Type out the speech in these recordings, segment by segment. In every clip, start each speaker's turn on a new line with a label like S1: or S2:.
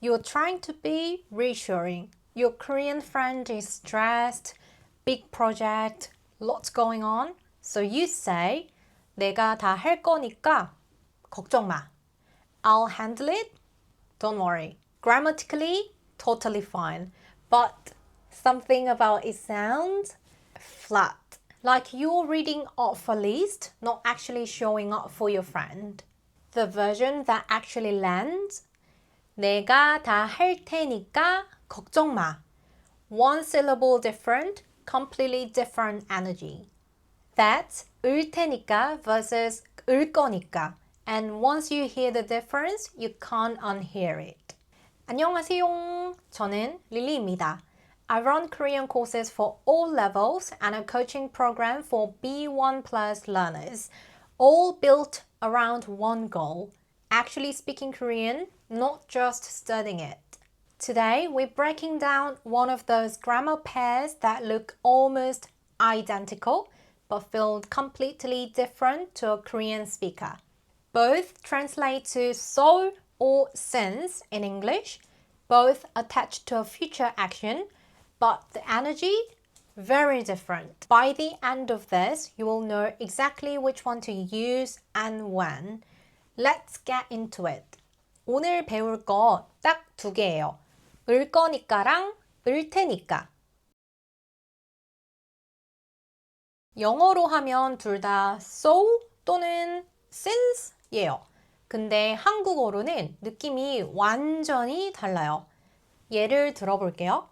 S1: You're trying to be reassuring. Your Korean friend is stressed, big project, lots going on. So you say, 내가 다 할 거니까 걱정 마. I'll handle it. Don't worry. Grammatically, totally fine. But something about it sounds flat. Like you're reading off a list, not actually showing up for your friend. The version that actually lands, 내가 다 할 테니까 걱정 마. One syllable different, completely different energy. That's 을 테니까 versus 을 거니까. And once you hear the difference, you can't unhear it. 안녕하세요. 저는 릴리입니다. I run Korean courses for all levels and a coaching program for B1 plus learners, all built around one goal, actually speaking Korean, not just studying it. Today, we're breaking down one of those grammar pairs that look almost identical but feel completely different to a Korean speaker. Both translate to so or since in English, both attached to a future action, but the energy very different. By the end of this, you will know exactly which one to use and when. Let's get into it. 오늘 배울 거 딱 두 개예요. 을 거니까랑 을 테니까. 영어로 하면 둘 다 so 또는 since예요. 근데 한국어로는 느낌이 완전히 달라요. 예를 들어볼게요.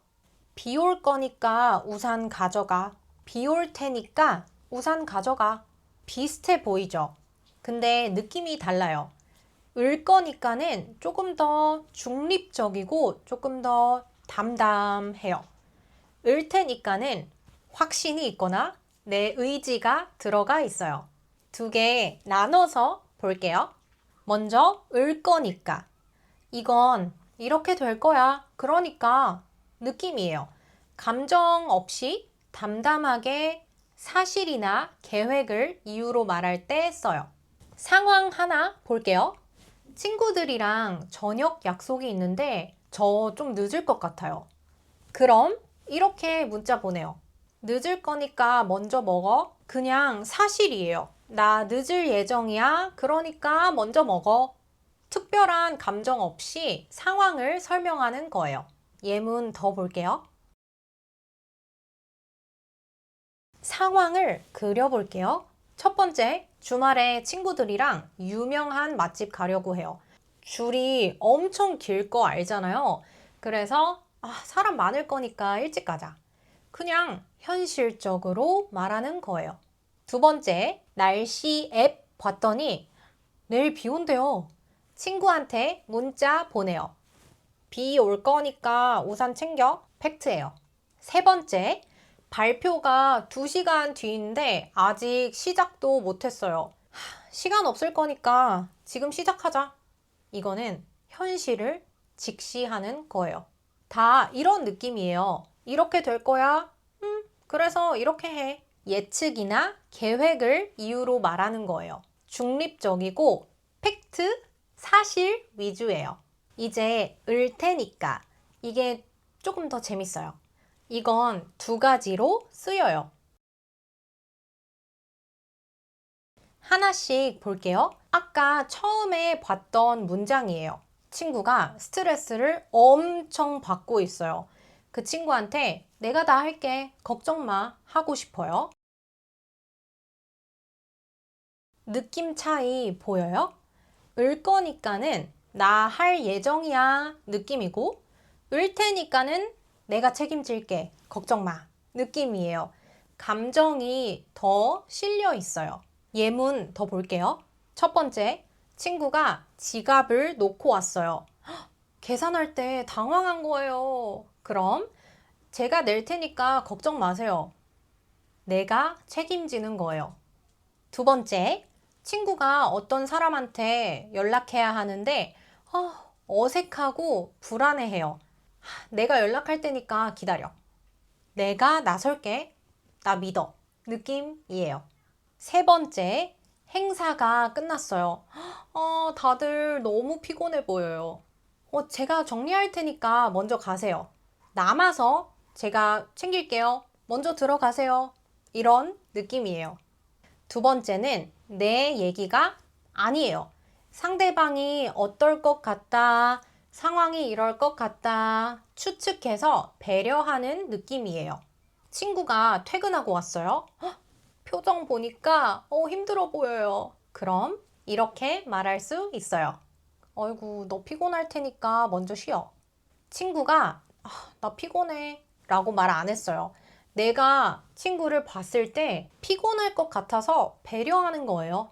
S1: 비 올 거니까 우산 가져가. 비 올 테니까 우산 가져가. 비슷해 보이죠? 근데 느낌이 달라요. 을 거니까는 조금 더 중립적이고 조금 더 담담해요. 을 테니까는 확신이 있거나 내 의지가 들어가 있어요. 두 개 나눠서 볼게요. 먼저 을 거니까. 이건 이렇게 될 거야. 그러니까 느낌이에요. 감정 없이 담담하게 사실이나 계획을 이유로 말할 때 써요. 상황 하나 볼게요. 친구들이랑 저녁 약속이 있는데 저 좀 늦을 것 같아요. 그럼 이렇게 문자 보내요. 늦을 거니까 먼저 먹어. 그냥 사실이에요. 나 늦을 예정이야. 그러니까 먼저 먹어. 특별한 감정 없이 상황을 설명하는 거예요. 예문 더 볼게요. 상황을 그려볼게요. 첫 번째, 주말에 친구들이랑 유명한 맛집 가려고 해요. 줄이 엄청 길 거 알잖아요. 그래서 사람 많을 거니까 일찍 가자. 그냥 현실적으로 말하는 거예요. 두 번째, 날씨 앱 봤더니 내일 비 온대요. 친구한테 문자 보내요. 비 올 거니까 우산 챙겨. 팩트예요. 세 번째, 발표가 2시간 뒤인데 아직 시작도 못했어요. 시간 없을 거니까 지금 시작하자. 이거는 현실을 직시하는 거예요. 다 이런 느낌이에요. 이렇게 될 거야? 그래서 이렇게 해. 예측이나 계획을 이유로 말하는 거예요. 중립적이고 팩트, 사실 위주예요. 이제 을 테니까. 이게 조금 더 재밌어요. 이건 두 가지로 쓰여요. 하나씩 볼게요. 아까 처음에 봤던 문장이에요. 친구가 스트레스를 엄청 받고 있어요. 그 친구한테 내가 다 할게. 걱정 마. 하고 싶어요. 느낌 차이 보여요? 을 거니까는 나 할 예정이야 느낌이고 을 테니까는 내가 책임질게. 걱정 마. 느낌이에요. 감정이 더 실려 있어요. 예문 더 볼게요. 첫 번째, 친구가 지갑을 놓고 왔어요. 계산할 때 당황한 거예요. 그럼 제가 낼 테니까 걱정 마세요. 내가 책임지는 거예요. 두 번째, 친구가 어떤 사람한테 연락해야 하는데 어색하고 불안해해요. 내가 연락할 테니까 기다려. 내가 나설게. 나 믿어. 느낌이에요. 세 번째, 행사가 끝났어요. 다들 너무 피곤해 보여요. 제가 정리할 테니까 먼저 가세요. 남아서 제가 챙길게요. 먼저 들어가세요. 이런 느낌이에요. 두 번째는 내 얘기가 아니에요. 상대방이 어떨 것 같다, 상황이 이럴 것 같다, 추측해서 배려하는 느낌이에요. 친구가 퇴근하고 왔어요. 헉, 표정 보니까 힘들어 보여요. 그럼 이렇게 말할 수 있어요. 어이구, 너 피곤할 테니까 먼저 쉬어. 친구가 나 피곤해 라고 말 안 했어요. 내가 친구를 봤을 때 피곤할 것 같아서 배려하는 거예요.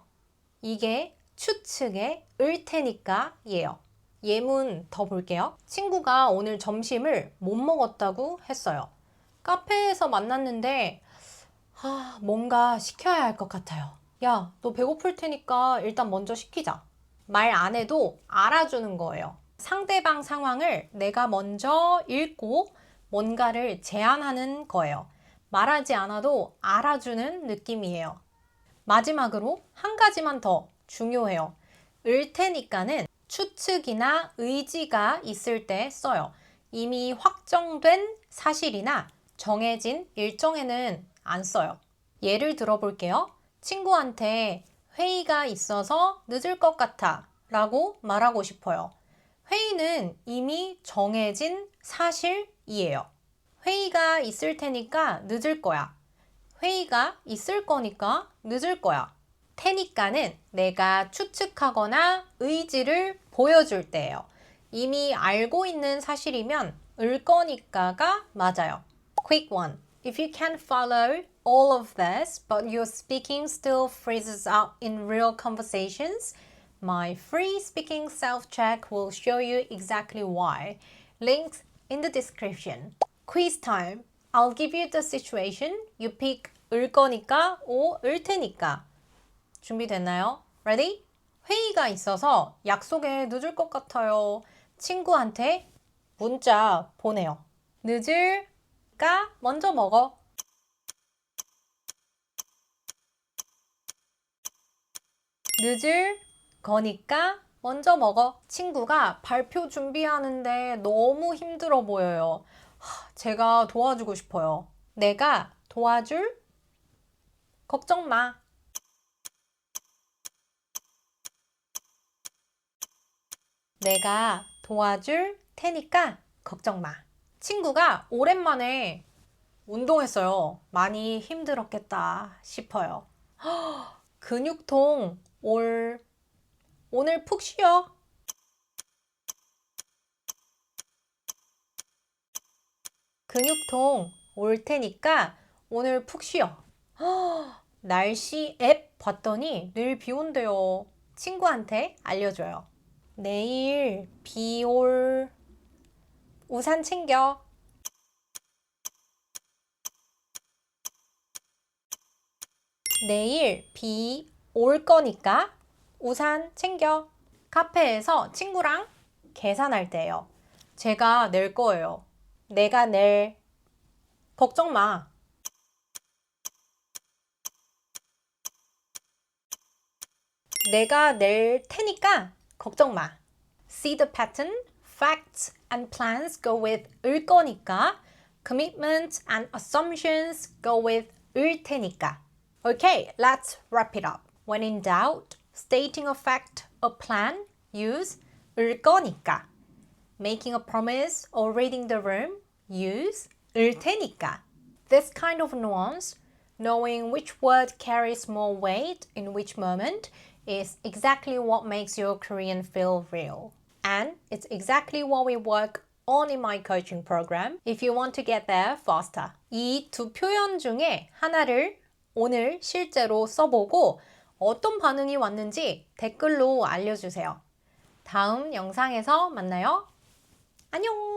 S1: 이게 추측의 을 테니까 예요. 예문 더 볼게요. 친구가 오늘 점심을 못 먹었다고 했어요. 카페에서 만났는데 뭔가 시켜야 할 것 같아요. 야, 너 배고플 테니까 일단 먼저 시키자. 말 안 해도 알아주는 거예요. 상대방 상황을 내가 먼저 읽고 뭔가를 제안하는 거예요. 말하지 않아도 알아주는 느낌이에요. 마지막으로 한 가지만 더 중요해요. 을 테니까는 추측이나 의지가 있을 때 써요. 이미 확정된 사실이나 정해진 일정에는 안 써요. 예를 들어볼게요. 친구한테 회의가 있어서 늦을 것 같아 라고 말하고 싶어요. 회의는 이미 정해진 사실이에요. 회의가 있을 테니까 늦을 거야. 회의가 있을 거니까 늦을 거야. 테니까는 내가 추측하거나 의지를 보여줄 때예요. 이미 알고 있는 사실이면 을 거니까가 맞아요. Quick one. If you can't follow all of this, but your speaking still freezes up in real conversations, my free speaking self-check will show you exactly why. Links in the description. Quiz time. I'll give you the situation. You pick 을 거니까 or 을 테니까. 준비됐나요? Ready? 회의가 있어서 약속에 늦을 것 같아요. 친구한테 문자 보내요. 늦을까? 먼저 먹어. 늦을 거니까 먼저 먹어. 친구가 발표 준비하는데 너무 힘들어 보여요. 제가 도와주고 싶어요. 내가 도와줄? 걱정 마. 내가 도와줄 테니까 걱정 마. 친구가 오랜만에 운동했어요. 많이 힘들었겠다 싶어요. 근육통 오늘 푹 쉬어. 근육통 올 테니까 오늘 푹 쉬어. 날씨 앱 봤더니 내일 비 온대요. 친구한테 알려줘요. 내일 비 올 우산 챙겨. 내일 비 올 거니까 우산 챙겨. 카페에서 친구랑 계산할 때예요. 제가 낼 거예요. 내가 낼. 걱정 마. 내가 낼 테니까 걱정 마. See the pattern? Facts and plans go with 을 거니까. Commitments and assumptions go with 을 테니까. Okay, let's wrap it up. When in doubt, stating a fact or plan, use 을 거니까. Making a promise or reading the room, use 을 테니까. This kind of nuance, knowing which word carries more weight in which moment, is exactly what makes your Korean feel real. And it's exactly what we work on in my coaching program if you want to get there faster. 이 두 표현 중에 하나를 오늘 실제로 써보고 어떤 반응이 왔는지 댓글로 알려주세요. 다음 영상에서 만나요. 안녕!